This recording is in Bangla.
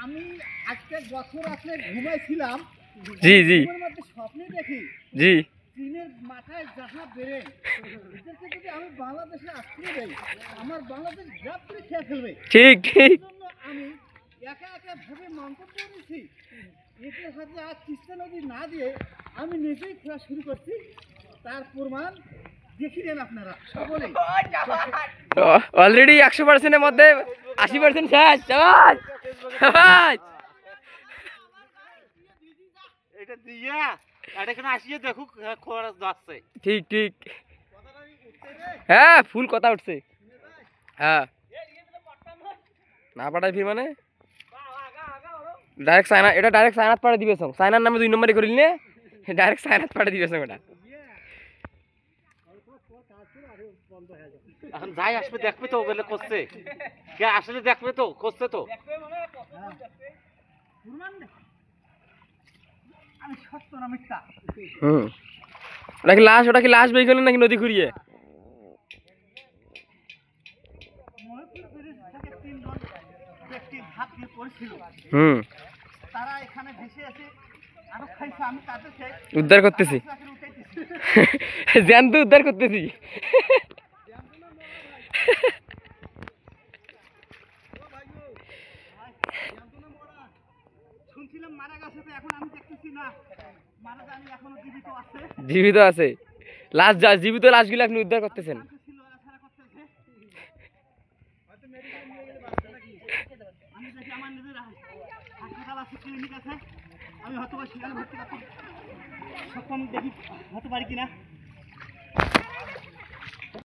আমি আজকে বছর আসলে ঘুমাইছিলাম, জি জি ঘুমের মধ্যে স্বপ্নে দেখি জি চীনের মাথায় যাহা বেড়ে এদেরকে যদি আমি বাংলাদেশে আশ্রয় দেই, আমার বাংলাদেশ গ্রাপ করে খেয়ে ফেলবে। ঠিক ঠিক এই জন্য আমি একা একা ভাবে মন্তব্য করেছি, এদের হাতে আর তিস্তা নদী না দিয়ে আমি নিজেই খোঁড়া শুরু করছি। তার প্রমাণ দেখি নেন আপনারা সকলেই। অলরেডি 100%-এর মধ্যে 80% শেষ। সবাই সবাই এটা দিয়া এটা কেন আসিয়ে দেখুক খোঁড়া যাচ্ছে। ঠিক ঠিক হ্যাঁ ফুল কথা উঠছে। হ্যাঁ না পাঠাই ফির মানে ডাইরেক্ট সাইনা, এটা ডাইরেক্ট সাইনাত পাঠিয়ে দিবে সং। সাইনার নামে 2 নম্বরে করিল নে, ডাইরেক্ট সাইনাত পাঠিয়ে দিবে সং। এটা এখন যাই আসবে দেখবে তো ওগুলো করছে, কে আসলে দেখবে তো করছে তো। আমি সত্য না মিথ্যা ওটা কি লাশ বের করলেন নাকি নদী ঘুরিয়ে? ময়ূরপুর ব্রিজ থেকে 3 জন ব্যক্তি ভাত দিয়ে পড়েছিল, তারা এখানে ভেসে এসে আরো খাইছে। আমি তাদেরকে উদ্ধার করতেছি, জ্যান্ত উদ্ধার করতেছি। শুনছিলাম মারা গেছে, তো এখন আমি দেখতেছি না মারা যায়নি, এখনো জীবিত আছে। জীবিত আছে লাশ, জীবিত লাশগুলো আপনি উদ্ধার করতেছেন। আমি দেখি আমার নিজের হাসপাতাল আছে, ক্লিনিক আছে, আমি হয়তো সেখানে ভর্তি করতে সক্ষম দেখি হতে পারি কিনা।